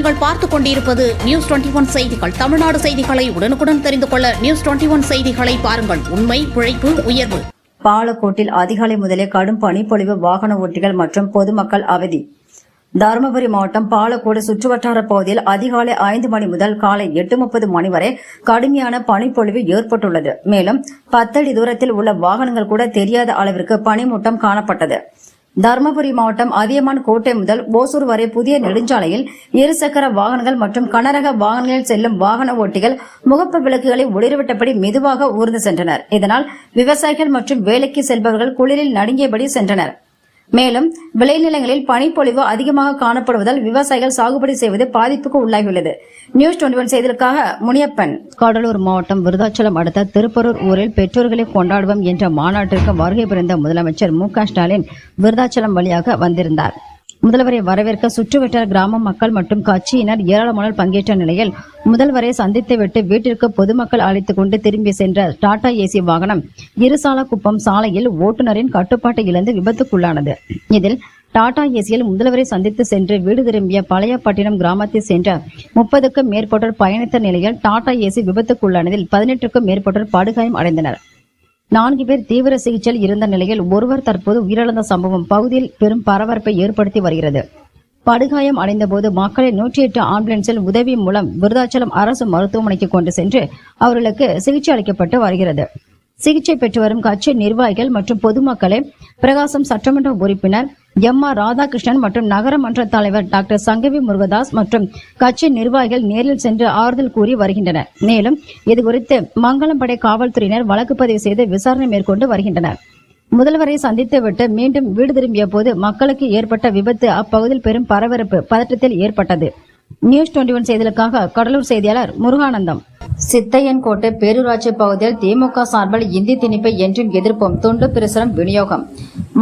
நீங்கள் பார்த்துக் கொண்டிருப்பது நியூஸ் 21 செய்திகள். தமிழ்நாடு செய்திகளை உடனுக்குடன் தெரிந்து கொள்ள நியூஸ் 21 செய்திகளை பாருங்கள். உண்மை, உழைப்பு, உயர்வு. பாலக்கோட்டில் அதிகாலை முதலே கடும் பனிப்பொழிவு, வாகன ஓட்டிகள் மற்றும் பொதுமக்கள் அவதி. தருமபுரி மாவட்டம் பாலக்கோடு சுற்றுவட்டார பகுதியில் அதிகாலை 5 மணி முதல் காலை 8:30 மணி வரை கடுமையான பனிப்பொழிவு ஏற்பட்டுள்ளது. மேலும் 10 அடி தூரத்தில் உள்ள வாகனங்கள் கூட தெரியாத அளவிற்கு பனிமூட்டம் காணப்பட்டது. தருமபுரி மாவட்டம் அதியமான் கோட்டை முதல் ஓசூர் வரை புதிய நெடுஞ்சாலையில் இருசக்கர வாகனங்கள் மற்றும் கனரக வாகனங்களில் செல்லும் வாகன ஓட்டிகள் முகப்பு விளக்குகளை ஒளிரவிட்டபடி மெதுவாக ஊர்ந்து சென்றனர். இதனால் விவசாயிகள் மற்றும் வேலைக்கு செல்பவர்கள் குளிரில் நடுங்கியபடி சென்றனர். மேலும் விளைநிலங்களில் பனிப்பொழிவு அதிகமாக காணப்படுவதால் விவசாயிகள் சாகுபடி செய்வது பாதிப்புக்கு உள்ளாகியுள்ளது. நியூஸ் 21 செய்திகளுக்காக முனியப்பன். கடலூர் மாவட்டம் விருதாச்சலம் அடுத்த திருப்பரூர் ஊரில் பெற்றோர்களை கொண்டாடுவோம் என்ற மாநாட்டிற்கு வருகை புரிந்த முதலமைச்சர் மு.க.ஸ்டாலின் விருதாச்சலம் வழியாக வந்திருந்தார். முதல்வரை வரவேற்க சுற்றுவட்டார கிராம மக்கள் மற்றும் கட்சியினர் ஏராளமானோர் பங்கேற்ற நிலையில் முதல்வரை சந்தித்துவிட்டு வீட்டிற்கு பொதுமக்கள் அழைத்துக் கொண்டு திரும்பி சென்ற டாடா ஏசி வாகனம் இருசாலக்குப்பம் சாலையில் ஓட்டுநரின் கட்டுப்பாட்டை இழந்து விபத்துக்குள்ளானது. இதில் டாடா ஏசியில் முதல்வரை சந்தித்து சென்று வீடு திரும்பிய பழையப்பட்டினம் கிராமத்தை சென்ற 30க்கும் மேற்பட்டோர் பயணித்த நிலையில் டாடா ஏசி விபத்துக்குள்ளானதில் 18க்கும் மேற்பட்டோர் படுகாயம் அடைந்தனர். 4 பேர் தீவிர சிகிச்சையில் இருந்த நிலையில் ஒருவர் தற்போது உயிரிழந்த சம்பவம் பகுதியில் பெரும் பரபரப்பை ஏற்படுத்தி வருகிறது. படுகாயம் அடைந்தபோது மக்களை 108 ஆம்புலன்ஸில் உதவி மூலம் விருதாச்சலம் அரசு மருத்துவமனைக்கு கொண்டு சென்று அவர்களுக்கு சிகிச்சை அளிக்கப்பட்டு வருகிறது. சிகிச்சை பெற்று வரும் கட்சி நிர்வாகிகள் மற்றும் பொதுமக்களை பிரகாசம் சட்டமன்ற உறுப்பினர் எம்.ஆர். ராதாகிருஷ்ணன் மற்றும் நகரமன்ற தலைவர் டாக்டர் சங்கவி முருகதாஸ் மற்றும் கட்சி நிர்வாகிகள் நேரில் சென்று ஆறுதல் கூறி வருகின்றனர். மேலும் இதுகுறித்து மங்களம்படை காவல்துறையினர் வழக்கு பதிவு செய்து விசாரணை மேற்கொண்டு வருகின்றனர். முதல்வரை சந்தித்துவிட்டு மீண்டும் வீடு திரும்பிய போது மக்களுக்கு ஏற்பட்ட விபத்து அப்பகுதியில் பெரும் பரபரப்பு பதற்றத்தில் ஏற்பட்டது. நியூஸ் 21 செய்திகளுக்காக கடலூர் செய்தியாளர் முருகானந்தம். சித்தையன்கோட்டை பேரூராட்சி பகுதியில் திமுக சார்பில் இந்தி திணிப்பை என்றும் எதிர்ப்போம் துண்டு பிரசுரம் விநியோகம்.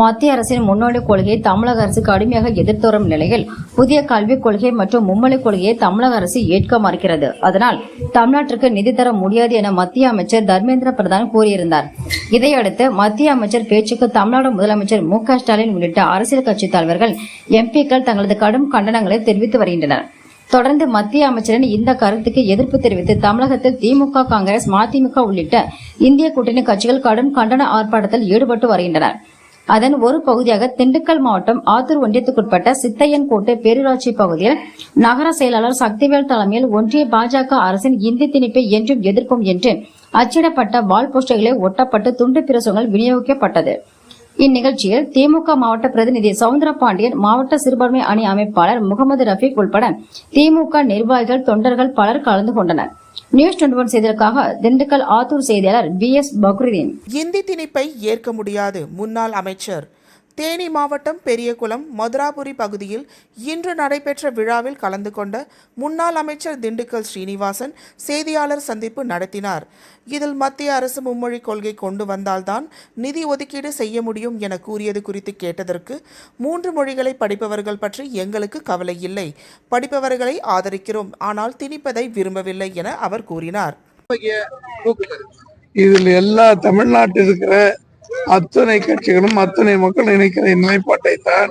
மத்திய அரசின் முன்னோடி கொள்கையை தமிழக அரசு கடுமையாக எதிர்த்து வரும் நிலையில் புதிய கல்விக் கொள்கை மற்றும் மும்மொழி கொள்கையை தமிழக அரசு ஏற்க மறுக்கிறது. அதனால் தமிழ்நாட்டிற்கு நிதி தர முடியாது என மத்திய அமைச்சர் தர்மேந்திர பிரதான் கூறியிருந்தார். இதையடுத்து மத்திய அமைச்சர் பேச்சுக்கு தமிழ்நாடு முதலமைச்சர் மு.க.ஸ்டாலின் உள்ளிட்ட அரசியல் கட்சி தலைவர்கள், எம்பிக்கள் தங்களது கடும் கண்டனங்களை தெரிவித்து வருகின்றனர். தொடர்ந்து மத்திய அமைச்சரின் இந்த கருத்துக்கு எதிர்ப்பு தெரிவித்து தமிழகத்தில் திமுக, காங்கிரஸ், மதிமுக உள்ளிட்ட இந்திய கூட்டணி கட்சிகள் கடும் கண்டன ஆர்ப்பாட்டத்தில் ஈடுபட்டு வருகின்றனர். அதன் ஒரு பகுதியாக திண்டுக்கல் மாவட்டம் ஆத்தூர் ஒன்றியத்துக்குட்பட்ட சித்தையன்கோட்டை பேரூராட்சி பகுதியில் நகர செயலாளர் சக்திவேல் தலைமையில் ஒன்றிய பாஜக அரசின் இந்தி திணிப்பை என்றும் எதிர்ப்போம் என்று அச்சிடப்பட்ட வால் போஸ்டர்களை ஒட்டப்பட்டு துண்டு பிரசுரங்கள் விநியோகிக்கப்பட்டது. இந்நிகழ்ச்சியில் திமுக மாவட்ட பிரதிநிதி சவுந்தரபாண்டியன், மாவட்ட சிறுபான்மை அணி அமைப்பாளர் முகமது ரஃபீக் உட்பட திமுக நிர்வாகிகள், தொண்டர்கள் பலர் கலந்து கொண்டனர். நியூஸ் 21 செய்திகளுக்காக திண்டுக்கல் ஆத்தூர் செய்தியாளர் B.S. பக்ருதீன். இந்தி திணிப்பை ஏற்க முடியாது முன்னாள் அமைச்சர். தேனி மாவட்டம் பெரியகுளம் மதுராபுரி பகுதியில் இன்று நடைபெற்ற விழாவில் கலந்து கொண்ட முன்னாள் அமைச்சர் திண்டுக்கல் ஸ்ரீனிவாசன் செய்தியாளர் சந்திப்பு நடத்தினார். இதில் மத்திய அரசு மும்மொழி கொள்கை கொண்டு வந்தால்தான் நிதி ஒதுக்கீடு செய்ய முடியும் என கூறியது குறித்து கேட்டதற்கு, 3 மொழிகளை படிப்பவர்கள் பற்றி எங்களுக்கு கவலை இல்லை, படிப்பவர்களை ஆதரிக்கிறோம், ஆனால் திணிப்பதை விரும்பவில்லை என அவர் கூறினார். இதில் எல்லா தமிழ்நாட்டில் இருக்கிற அத்தனை கட்சிகளும் அத்தனை மக்கள் நினைக்கிற நிலைப்பாட்டை தான்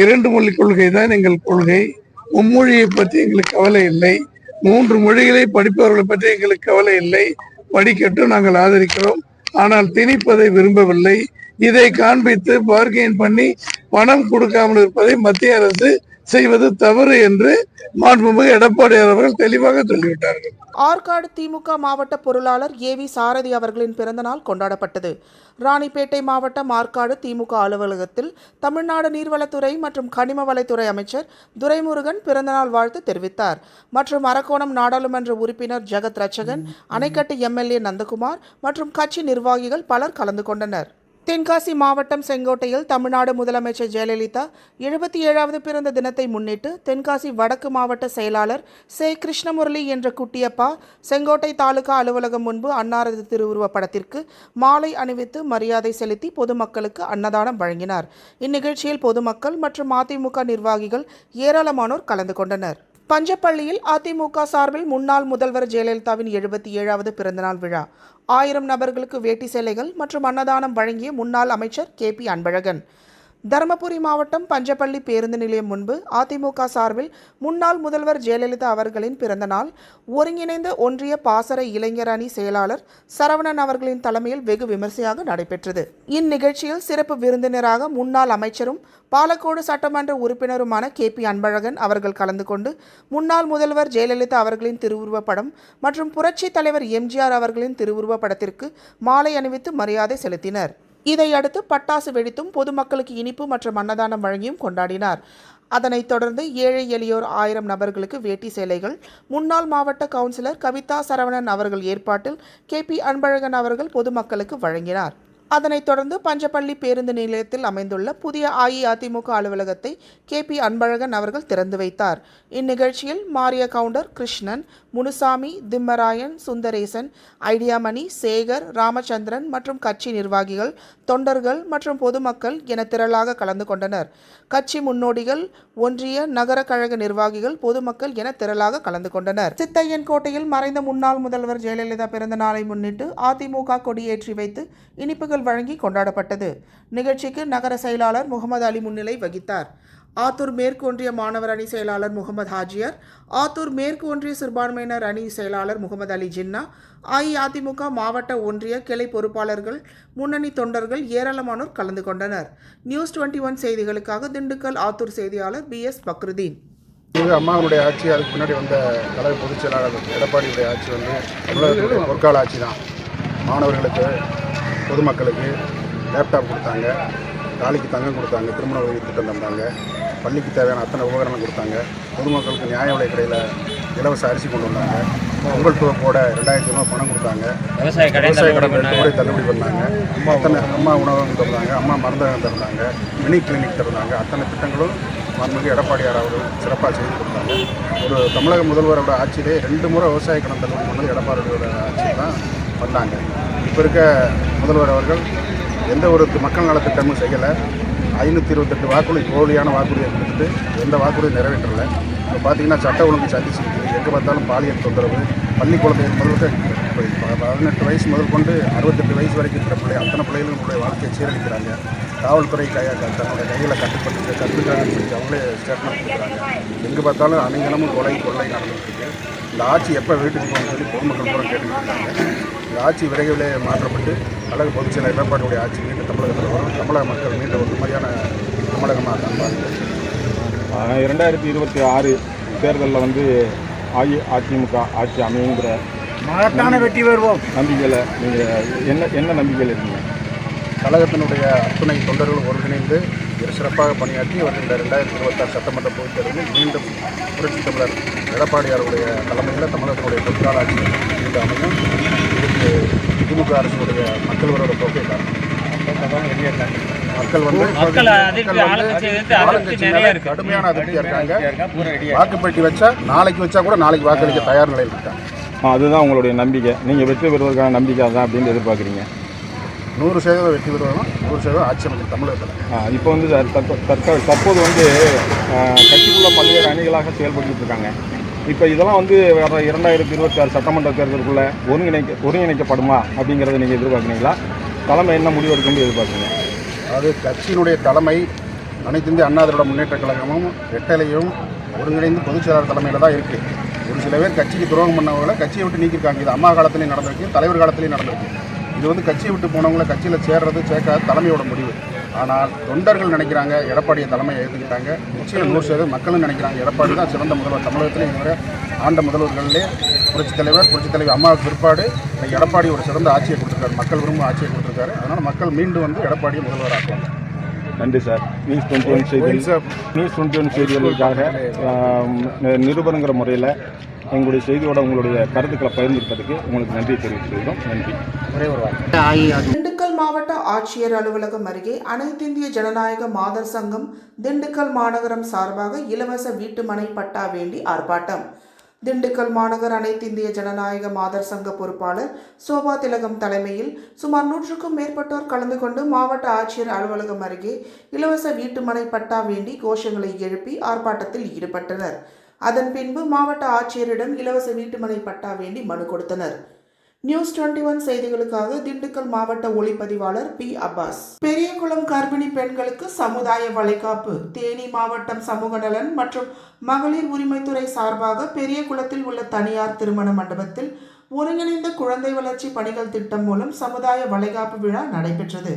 2 மொழி கொள்கை தான் எங்கள் கொள்கை. மும்மொழியை பற்றி எங்களுக்கு கவலை இல்லை, 3 மொழிகளை படிப்பவர்களை பற்றி எங்களுக்கு கவலை இல்லை, படிக்கட்டும், நாங்கள் ஆதரிக்கிறோம், ஆனால் திணிப்பதை விரும்பவில்லை. இதை காண்பித்து பார்கெயின் பண்ணி பணம் கொடுக்காமல் இருப்பதை மத்திய அரசு செய்வது தவறு என்று மாண்புமிகு எடப்பாடியார் அவர்கள் தெளிவாக சொல்லிவிட்டார்கள். ஆற்காடு திமுக மாவட்ட பொருளாளர் A.V. சாரதி அவர்களின் பிறந்தநாள் கொண்டாடப்பட்டது. ராணிப்பேட்டை மாவட்டம் ஆற்காடு திமுக அலுவலகத்தில் தமிழ்நாடு நீர்வளத்துறை மற்றும் கனிம வளத்துறை அமைச்சர் துரைமுருகன் பிறந்தநாள் வாழ்த்து தெரிவித்தார். மற்றும் அரக்கோணம் நாடாளுமன்ற உறுப்பினர் ஜெகத் ரட்சகன், அணைக்கட்டு MLA நந்தகுமார் மற்றும் கட்சி நிர்வாகிகள் பலர் கலந்து கொண்டனர். தென்காசி மாவட்டம் செங்கோட்டையில் தமிழ்நாடு முதலமைச்சர் ஜெயலலிதா 77வது பிறந்த தினத்தை முன்னிட்டு தென்காசி வடக்கு மாவட்ட செயலாளர் சே. கிருஷ்ணமுரளி என்ற குட்டியப்பா செங்கோட்டை தாலுகா அலுவலகம் முன்பு அன்னாரது திருவுருவ படத்திற்கு மாலை அணிவித்து மரியாதை செலுத்தி பொதுமக்களுக்கு அன்னதானம் வழங்கினார். இந்நிகழ்ச்சியில் பொதுமக்கள் மற்றும் அதிமுக நிர்வாகிகள் ஏராளமானோர் கலந்து கொண்டனர். பஞ்சப்பள்ளியில் அதிமுக சார்பில் முன்னாள் முதல்வர் ஜெயலலிதாவின் 77வது பிறந்தநாள் விழா. 1000 நபர்களுக்கு வேட்டி சேலைகள் மற்றும் அன்னதானம் வழங்கிய முன்னாள் அமைச்சர் K.P. அன்பழகன். தருமபுரி மாவட்டம் பஞ்சப்பள்ளி பேருந்து நிலையம் முன்பு அதிமுக சார்பில் முன்னாள் முதல்வர் ஜெயலலிதா அவர்களின் பிறந்தநாள் ஒருங்கிணைந்த ஒன்றிய பாசறை இளைஞர் அணி செயலாளர் சரவணன் அவர்களின் தலைமையில் வெகு விமர்சையாக நடைபெற்றது. இந்நிகழ்ச்சியில் சிறப்பு விருந்தினராக முன்னாள் அமைச்சரும் பாலக்கோடு சட்டமன்ற உறுப்பினருமான KP அன்பழகன் அவர்கள் கலந்து கொண்டு முன்னாள் முதல்வர் ஜெயலலிதா அவர்களின் திருவுருவப் படம் மற்றும் புரட்சி தலைவர் MGR அவர்களின் திருவுருவப் படத்திற்கு மாலை அணிவித்து மரியாதை செலுத்தினர். இதையடுத்து பட்டாசு வெடித்தும் பொதுமக்களுக்கு இனிப்பு மற்றும் அன்னதானம் வழங்கியும் கொண்டாடினார். அதனைத் தொடர்ந்து ஏழை எளியோர் 1000 நபர்களுக்கு வேட்டி சேலைகள் முன்னாள் மாவட்ட கவுன்சிலர் கவிதா சரவணன் அவர்கள் ஏற்பாட்டில் KP அன்பழகன் அவர்கள் பொதுமக்களுக்கு வழங்கினார். அதனைத் தொடர்ந்து பஞ்சப்பள்ளி பேருந்து நிலையத்தில் அமைந்துள்ள புதிய அஇஅதிமுக அலுவலகத்தை KP அன்பழகன் அவர்கள் திறந்து வைத்தார். இந்நிகழ்ச்சியில் மாரிய கவுண்டர், கிருஷ்ணன், முனுசாமி, திம்மராயன், சுந்தரேசன், ஐடியாமணி, சேகர், ராமச்சந்திரன் மற்றும் கட்சி நிர்வாகிகள், தொண்டர்கள் மற்றும் பொதுமக்கள் என திரளாக கலந்து கொண்டனர். கட்சி முன்னோடிகள், ஒன்றிய நகர கழக நிர்வாகிகள், பொதுமக்கள் என திரளாக கலந்து கொண்டனர். சித்தையன் கோட்டையில் மறைந்த முன்னாள் முதல்வர் ஜெயலலிதா பிறந்த நாளை முன்னிட்டு அதிமுக கொடியேற்றி வைத்து இனிப்புகள் வழங்கி கொண்டாடப்பட்டது. நிகழ்ச்சிக்கு நகர செயலாளர் முகமது அலி முன்னிலை வகித்தார். ஆத்தூர் மேற்கு ஒன்றிய மாணவர் அணி செயலாளர் முகமது ஹாஜியார், ஆத்தூர் மேற்கு ஒன்றிய சிறுபான்மையினர் அணி செயலாளர் முகமது அலி ஜின்னா, அஇஅதிமுக மாவட்ட ஒன்றிய கிளை பொறுப்பாளர்கள், முன்னணி தொண்டர்கள் ஏராளமானோர் கலந்து கொண்டனர். நியூஸ் 21 செய்திகளுக்காக திண்டுக்கல் ஆத்தூர் செய்தியாளர் BS பக்ருதீன். அம்மாவுடைய ஆட்சி, அதுக்கு முன்னாடி வந்த தலைவர் பொதுச் செயலாளர் எடப்பாடியுடைய ஆட்சி தமிழகத்துடைய பொற்கால ஆட்சி தான். மாணவர்களுக்கு, பொதுமக்களுக்கு லேப்டாப் கொடுத்தாங்க, தாலிக்கு தங்கம் கொடுத்தாங்க, திருமண உதவி திட்டம் தந்தாங்க, பள்ளிக்கு தேவையான அத்தனை உபகரணம் கொடுத்தாங்க, பொதுமக்களுக்கு நியாய விலை கடையில் இலவச அரிசி கொண்டு வந்தாங்க, பொங்கல் போட 2000 ரூபா பணம் கொடுத்தாங்க, விவசாய கடன் தள்ளுபடி பண்ணாங்க, அத்தனை அம்மா உணவகம் தந்தாங்க, அம்மா மருந்தகம் தந்தாங்க, மினி கிளினிக் தந்தாங்க. அத்தனை திட்டங்களும் மாண்புமிகு எடப்பாடியார் அவர்கள் சிறப்பாக செய்து கொடுத்தாங்க. ஒரு தமிழக முதல்வரோட ஆட்சியிலே 2 முறை விவசாய கடன் தள்ளுபடி பண்ணது எடப்பாடியோட ஆட்சி தான் பண்ணாங்க. இப்போ இருக்க முதல்வர் அவர்கள் எந்த ஒரு மக்கள் நலத்திட்டமும் செய்யலை. 528 வாக்குறுதி போலியான வாக்குறுதியை கொடுத்துட்டு எந்த வாக்குறுதியும் நிறைவேற்றலை. இப்போ பார்த்தீங்கன்னா சட்ட ஒழுங்கு சந்திச்சு எங்கே பார்த்தாலும் பாலியல் தொந்தரவு, பள்ளி குழந்தைகள் முதல்ல 18 வயசு முதல் கொண்டு 68 வயசு வரைக்கும் இருக்கிற பிள்ளை அத்தனை பிள்ளைகளுடைய வாழ்க்கையை சீரழிக்கிறாங்க. காவல்துறை தன்னுடைய கையில் கட்டுக்கிறாங்கன்னு சொல்லி அவங்களே ஸ்டேட்மெண்ட் கொடுக்குறாங்க. எங்கே பார்த்தாலும் அனைங்கனமும் கொலை நடந்துட்டு இருக்கு. இந்த ஆட்சி எப்போ வீட்டுக்கு போகணும்னு சொல்லி பொதுமக்கள் கூட கேட்டுக்கிட்டு இருக்காங்க. இந்த ஆட்சி விரைவிலே மாற்றப்பட்டு கழக பொதுச் செயலர் எடப்பாடியுடைய ஆட்சி மீண்டும் தமிழகத்தில் வரும். தமிழக மக்கள் மீண்டும் ஒரு மாதிரியான தமிழகமாக காண்பாங்க. 2026 தேர்தலில் அஇஅதிமுக ஆட்சி அமையுங்கிற மகத்தான வெற்றி பெறுவோம் நம்பிக்கையில் நீங்கள் என்ன நம்பிக்கையில் இருக்கீங்க? கழகத்தினுடைய அத்துணை தொண்டர்கள் ஒருங்கிணைந்து சிறப்பாக பணியாற்றி வருகின்ற 2026 சட்டமன்ற பொதுத் தேர்தலில் மீண்டும் புரட்சித் தமிழர் எடப்பாடியாருடைய தலைமையில் தமிழகத்தினுடைய பொற்கால ஆட்சி மீண்டும் அமையும். இதுக்கு திமுக அரசுடைய மக்கள் விரோத போக்கை காரணம். மக்கள் கடுமையான அதிருப்தியாக இருக்காங்க. வாக்குப்பெட்டி வச்சா கூட நாளைக்கு வாக்களிக்க தயார் நிலையில் இருக்காங்க. அதுதான் உங்களுடைய நம்பிக்கை. நீங்கள் வெற்றி பெறுவதற்கான நம்பிக்கை அதான் அப்படின்னு எதிர்பார்க்குறீங்க? 100% வெற்றி பெறுவதும் 100% ஆட்சி அமைக்கும் தமிழகத்தில். இப்போ தற்போது கட்சிக்குள்ள பல்வேறு அணிகளாக செயல்பட்டு இருக்காங்க. இப்போ இதெல்லாம் வர 2026 சட்டமன்ற தேர்தலுக்குள்ளே ஒருங்கிணைக்கப்படுமா அப்படிங்கிறத நீங்கள் எதிர்பார்க்குறீங்களா? தலைமை என்ன முடிவு எடுக்கும் எதிர்பார்க்குறீங்க? அது கட்சியினுடைய தலைமை அனைத்து இந்திய அண்ணா திராவிட முன்னேற்ற கழகமும் ரெட்டலையும் ஒருங்கிணைந்து பொதுச் செயலாளர் தலைமையில் தான் இருக்குது. ஒரு சில பேர் கட்சிக்கு துரோகம் பண்ணவங்களை கட்சியை விட்டு நீக்கியிருக்காங்க. இது அம்மா காலத்திலையும் நடந்திருக்கு, தலைவர் காலத்திலையும் நடந்திருக்கு. இது கட்சியை விட்டு போனவங்களை கட்சியில் சேர்க்காத தலைமையோட முடிவு. ஆனால் தொண்டர்கள் நினைக்கிறாங்க எடப்பாடியை தலைமையை ஏற்றுக்கிட்டாங்க. நிச்சயம் 100% மக்களும் நினைக்கிறாங்க எடப்பாடி தான் சிறந்த முதல்வர். தமிழகத்தில் இதுவரை ஆண்ட முதல்வர்களிலே புரட்சித் தலைவி அம்மாவுக்கு பிற்பாடு எடப்பாடி ஒரு சிறந்த ஆட்சியை கொடுத்துருக்காரு, மக்கள் விரும்பும் ஆட்சியை கொடுத்துருக்காரு. அதனால் மக்கள் மீண்டும் எடப்பாடியை முதல்வர் ஆக்குவாங்க. நன்றி சார். நியூஸ் 21 செய்திகளுக்காக நிருபருங்கிற முறையில் எங்களுடைய செய்தியோட உங்களுடைய கருத்துக்களை பகிர்ந்துக்கிறதுக்கு உங்களுக்கு நன்றி தெரிவித்துள்ளோம். நன்றி. திண்டுக்கல் மாவட்ட ஆட்சியர் அலுவலகம் அருகே அனைத்திந்திய ஜனநாயக மாதர் சங்கம் திண்டுக்கல் மாநகரம் சார்பாக இலவச வீட்டுமனை பட்டா வேண்டி ஆர்ப்பாட்டம். திண்டுக்கல் மாநகர் அனைத்திந்திய ஜனநாயக மாதர் சங்க பொறுப்பாளர் சோபா திலகம் தலைமையில் சுமார் 100க்கும் மேற்பட்டோர் கலந்து கொண்டு மாவட்ட ஆட்சியர் அலுவலகம் அருகே இலவச வீட்டுமனை பட்டா வேண்டி கோஷங்களை எழுப்பி ஆர்ப்பாட்டத்தில் ஈடுபட்டனர். அதன் பின்பு மாவட்ட ஆட்சியரிடம் இலவச வீட்டுமனை பட்டா வேண்டி மனு கொடுத்தனர். நியூஸ் 21 செய்திகளுக்காக திண்டுக்கல் மாவட்ட ஒளிப்பதிவாளர் பி. அப்பாஸ். பெரியகுளம் கர்ப்பிணி பெண்களுக்கு சமுதாய வளைகாப்பு. தேனி மாவட்டம் சமூக நலன் மற்றும் மகளிர் உரிமைத்துறை சார்பாக பெரியகுளத்தில் உள்ள தனியார் திருமண மண்டபத்தில் ஒருங்கிணைந்த குழந்தை வளர்ச்சி பணிகள் திட்டம் மூலம் சமுதாய வளைகாப்பு விழா நடைபெற்றது.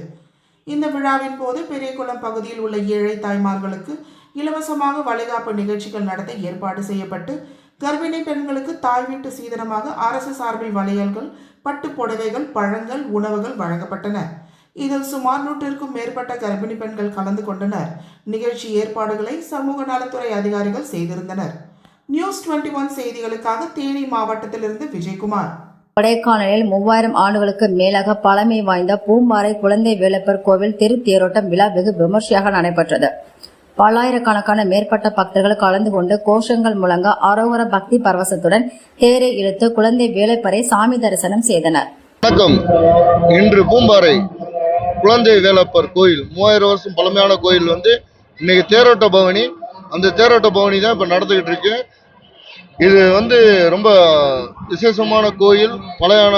இந்த விழாவின் போது பெரியகுளம் பகுதியில் உள்ள ஏழை தாய்மார்களுக்கு இலவசமாக வளைகாப்பு நிகழ்ச்சிகள் நடத்த ஏற்பாடு செய்யப்பட்டு கர்ப்பிணி பெண்களுக்கு தாய் வீட்டு சீதனமாக அரசு சார்பில் வளையல்கள், பட்டு புடவைகள், பழங்கள், உணவுகள் வழங்கப்பட்டன. இதில் சுமார் 100க்கும் மேற்பட்ட கர்ப்பிணி பெண்கள் கலந்து கொண்டனர். நிகழ்ச்சி ஏற்பாடுகளை சமூக நலத்துறை அதிகாரிகள் செய்திருந்தனர். நியூஸ் 21 செய்திகளுக்காக தேனி மாவட்டத்திலிருந்து விஜயகுமார். கொடைக்கானலில் 3000 ஆண்டுகளுக்கு மேலாக பழமை வாய்ந்த பூம்பாறை குழந்தை வேலப்பர் கோவில் திருத்தேரோட்டம் விழா வெகு விமர்சையாக நடைபெற்றது. பல்லாயிரக்கணக்கான மேற்பட்ட பக்தர்கள் கலந்து கொண்டு கோஷங்கள் முழங்க அரோகர பக்தி பரவசத்துடன் தேரை இழுத்து குழந்தை வேலப்பரை சாமி தரிசனம் செய்தனர். வணக்கம். இன்று பூம்பாறை குழந்தை வேலப்பர் கோயில் 3000 வருஷம் பழமையான கோயில் இன்னைக்கு தேரோட்ட பவனி. அந்த தேரோட்ட பவனி தான் இப்ப நடந்துகிட்டு இருக்கு. இது ரொம்ப விசேஷமான கோயில். பழையான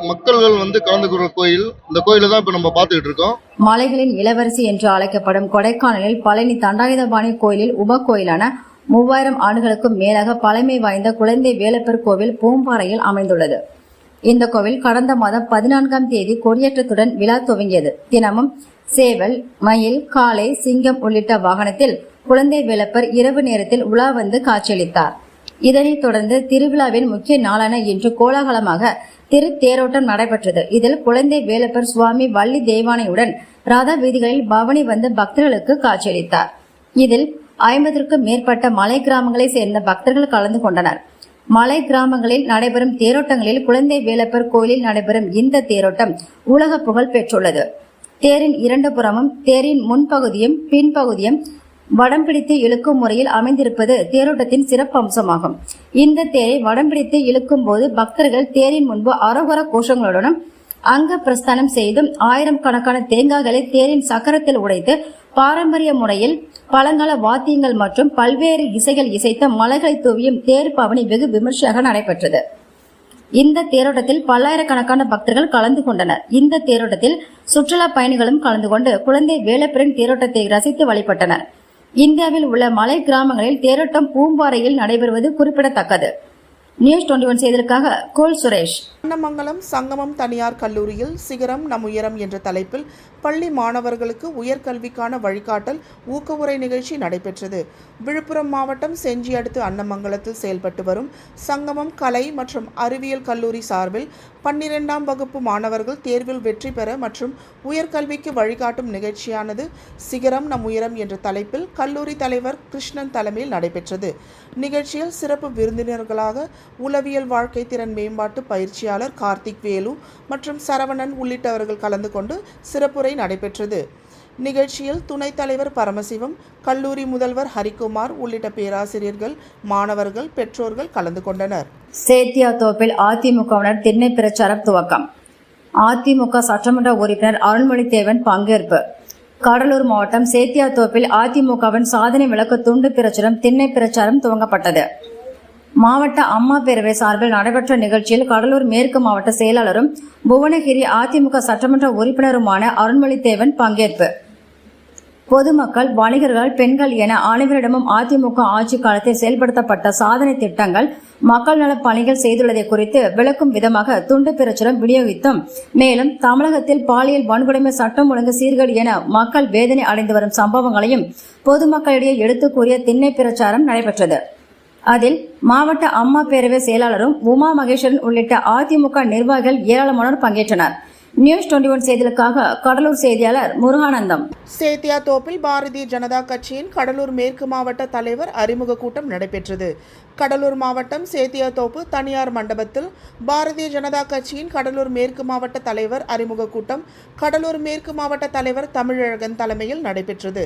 மக்கள்கள் கலந்துக்கிற கோயில். இந்த கோயிலை தான் இப்ப நம்ம பார்த்துக்கிட்டு இருக்கோம். மலைகளின் இளவரசி என்று அழைக்கப்படும் கொடைக்கானலில் பழனி தண்டாயுதபாணி கோயிலில் உப கோயிலான 3000 ஆண்டுகளுக்கும் மேலாக பழமை வாய்ந்த குழந்தை வேலப்பர் கோவில் பூம்பாறையில் அமைந்துள்ளது. இந்த கோவில் கடந்த மாதம் 14ஆம் தேதி கொடியேற்றத்துடன் விழா துவங்கியது. தினமும் சேவல், மயில், காளை, சிங்கம் உள்ளிட்ட வாகனத்தில் குழந்தை வேலப்பர் இரவு நேரத்தில் உலா வந்து காட்சியளித்தார். இதனைத் தொடர்ந்து திருவிழாவின் முக்கிய நாளான இன்று கோலாகலமாக திருத்தேரோட்டம் நடைபெற்றது. இதில் குழந்தை வேலப்பர் சுவாமி வள்ளி தெய்வானையுடன் ரத வீதிகளில் பவனி வந்து பக்தர்களுக்கு காட்சியளித்தார். இதில் 50க்கும் மேற்பட்ட மலை கிராமங்களை சேர்ந்த பக்தர்கள் கலந்து கொண்டனர். மலை கிராமங்களில் நடைபெறும் தேரோட்டங்களில் குழந்தை வேலப்பர் கோயிலில் நடைபெறும் இந்த தேரோட்டம் உலக புகழ் பெற்றுள்ளது. தேரின் 2 புறமும் தேரின் முன்பகுதியும் பின்பகுதியும் வடம் பிடித்து இழுக்கும் முறையில் அமைந்திருப்பது தேரோட்டத்தின் சிறப்பு அம்சமாகும். இந்த தேரை வடம் பிடித்து இழுக்கும் போது பக்தர்கள் தேரின் முன்பு அரோகர கோஷங்களுடனும் அங்க பிரஸ்தானம் செய்தும் 1000 கணக்கான தேங்காய்களை தேரின் சக்கரத்தில் உடைத்து பாரம்பரிய முறையில் பழங்கால வாத்தியங்கள் மற்றும் பல்வேறு இசைகள் இசைத்த மலைகளை தூவியும் தேர் பவனி வெகு விமர்சையாக நடைபெற்றது. இந்த தேரோட்டத்தில் பல்லாயிரக்கணக்கான பக்தர்கள் கலந்து கொண்டனர். இந்த தேரோட்டத்தில் சுற்றுலா பயணிகளும் கலந்து கொண்டு குழந்தை வேலப்பரின் தேரோட்டத்தை ரசித்து வழிபட்டனர். இந்தியாவில் உள்ள மலை கிராமங்களில் தேரோட்டம் பூம்பாறையில் நடைபெறுவது குறிப்பிடத்தக்கது. நியூஸ் 21 செய்திகளுக்காக கோல் சுரேஷ். அன்னமங்கலம் சங்கமம் தனியார் கல்லூரியில் சிகரம் நம் உயரம் என்ற தலைப்பில் பள்ளி மாணவர்களுக்கு உயர்கல்விக்கான வழிகாட்டல் ஊக்கவுரை நிகழ்ச்சி நடைபெற்றது. விழுப்புரம் மாவட்டம் செஞ்சி அடுத்து அன்னமங்கலத்தில் செயல்பட்டு வரும் சங்கமம் கலை மற்றும் அறிவியல் கல்லூரி சார்பில் 12ஆம் வகுப்பு மாணவர்கள் தேர்வில் வெற்றி பெற மற்றும் உயர்கல்விக்கு வழிகாட்டும் நிகழ்ச்சியானது சிகரம் நம் உயரம் என்ற தலைப்பில் கல்லூரி தலைவர் கிருஷ்ணன் தலைமையில் நடைபெற்றது. நிகழ்ச்சியில் சிறப்பு விருந்தினர்களாக உளவியல் வாழ்க்கை திறன் மேம்பாட்டு பயிற்சியாளர் கார்த்திக் வேலு மற்றும் சரவணன் உள்ளிட்டவர்கள் கலந்து கொண்டு சிறப்புரை நடைபெற்றது. நிகழ்ச்சியில் துணைத் தலைவர் பரமசிவம், கல்லூரி முதல்வர் ஹரிகுமார் உள்ளிட்ட பேராசிரியர்கள், மாணவர்கள், பெற்றோர்கள் கலந்து கொண்டனர். சேத்தியாத்தோப்பில் அதிமுகவினர் திண்ணை பிரச்சாரம் துவக்கம். அதிமுக சட்டமன்ற உறுப்பினர் அருள்மொழித்தேவன் பங்கேற்பு. கடலூர் மாவட்டம் சேத்தியாத்தோப்பில் அதிமுகவின் சாதனை விளக்க துண்டு பிரச்சுரம் திண்ணை பிரச்சாரம் துவங்கப்பட்டது. மாவட்ட அம்மா பேரவை சார்பில் நடைபெற்ற நிகழ்ச்சியில் கடலூர் மேற்கு மாவட்ட செயலாளரும் புவனகிரி அதிமுக சட்டமன்ற உறுப்பினருமான அருள்மொழித்தேவன் பங்கேற்பு. பொதுமக்கள், வணிகர்கள், பெண்கள் என அனைவரிடமும் அதிமுக ஆட்சி காலத்தில் செயல்படுத்தப்பட்ட சாதனை திட்டங்கள், மக்கள் நலப் பணிகள் செய்துள்ளதை குறித்து விளக்கும் விதமாக துண்டு பிரச்சுரம் விநியோகித்தும், மேலும் தமிழகத்தில் பாலியல் வன்கொடுமை, சட்டம் ஒழுங்கு சீர்கேடு என மக்கள் வேதனை அடைந்து வரும் சம்பவங்களையும் பொதுமக்களிடையே எடுத்துக் கூறிய திண்ணை பிரச்சாரம் நடைபெற்றது. அதில் மாவட்ட அம்மா பேரவை செயலாளரும் உமா மகேஸ்வரன் உள்ளிட்ட அதிமுக நிர்வாகிகள் ஏராளமானோர் பங்கேற்றனர். நியூஸ் 21 செய்திகளுக்காக கடலூர் செய்தியாளர் முருகானந்தம். சேத்தியாத்தோப்பில் பாரதிய ஜனதா கட்சியின் கடலூர் மேற்கு மாவட்ட தலைவர் அறிமுக கூட்டம் நடைபெற்றது. கடலூர் மாவட்டம் சேத்தியாத்தோப்பு தனியார் மண்டபத்தில் பாரதிய ஜனதா கட்சியின் கடலூர் மேற்கு மாவட்ட தலைவர் அறிமுக கூட்டம் கடலூர் மேற்கு மாவட்ட தலைவர் தமிழழகன் தலைமையில் நடைபெற்றது.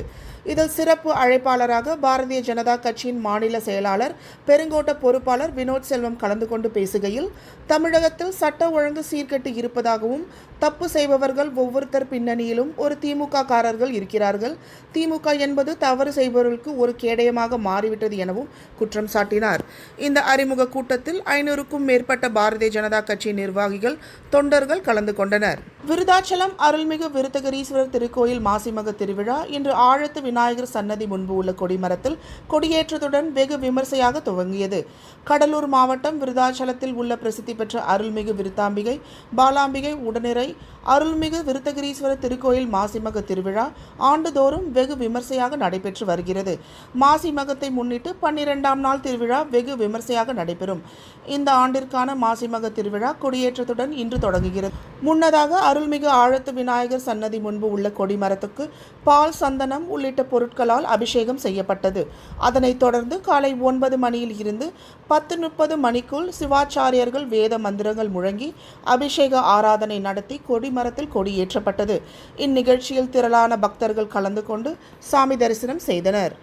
இதில் சிறப்பு அழைப்பாளராக பாரதிய ஜனதா கட்சியின் மாநில செயலாளர் பெருங்கோட்ட பொறுப்பாளர் வினோத் செல்வம் கலந்து கொண்டு பேசுகையில், தமிழகத்தில் சட்ட ஒழுங்கு சீர்கெட்டு இருப்பதாகவும், தப்பு செய்பவர்கள் ஒவ்வொருத்தர் பின்னணியிலும் ஒரு திமுக காரர்கள் இருக்கிறார்கள், திமுக என்பது தவறு செய்பவர்களுக்கு ஒரு கேடயமாக மாறிவிட்டது எனவும் குற்றம் சாட்டினார். இந்த அறிமுக கூட்டத்தில் 500க்கும் மேற்பட்ட பாரதிய ஜனதா கட்சி நிர்வாகிகள், தொண்டர்கள் கலந்து கொண்டனர். விருதாச்சலம் அருள்மிகு விருத்தகிரீஸ்வரர் திருக்கோயில் மாசிமக திருவிழா இன்று ஆழத்து விநாயகர் சன்னதி முன்பு உள்ள கொடிமரத்தில் கொடியேற்றத்துடன் வெகு விமர்சையாக துவங்கியது. கடலூர் மாவட்டம் விருதாச்சலத்தில் உள்ள பிரசித்தி பெற்ற அருள்மிகு விருத்தாம்பிகை, பாலாம்பிகை உடனிறை அருள்மிகு விருத்தகிரீஸ்வரர் திருக்கோயில் மாசிமக திருவிழா ஆண்டுதோறும் வெகு விமர்சையாக நடைபெற்று வருகிறது. மாசிமகத்தை முன்னிட்டு 12ஆம் நாள் திருவிழா வெகு விமர்சையாக நடைபெறும். இந்த ஆண்டிற்கான மாசிமக திருவிழா கொடியேற்றத்துடன் இன்று தொடங்குகிறது. முன்னதாக அருள்மிகு ஆழத்து விநாயகர் சன்னதி முன்பு உள்ள கொடிமரத்துக்கு பால், சந்தனம் உள்ளிட்ட பொருட்களால் அபிஷேகம் செய்யப்பட்டது. அதனைத் தொடர்ந்து காலை 9 மணியில் இருந்து 10:30 மணிக்குள் சிவாச்சாரியர்கள் வேத மந்திரங்கள் முழங்கி அபிஷேக ஆராதனை நடத்தி கொடிமரத்தில் கொடியேற்றப்பட்டது. இந்நிகழ்ச்சியில் திரளான பக்தர்கள் கலந்து கொண்டு சாமி தரிசனம் செய்தனர்.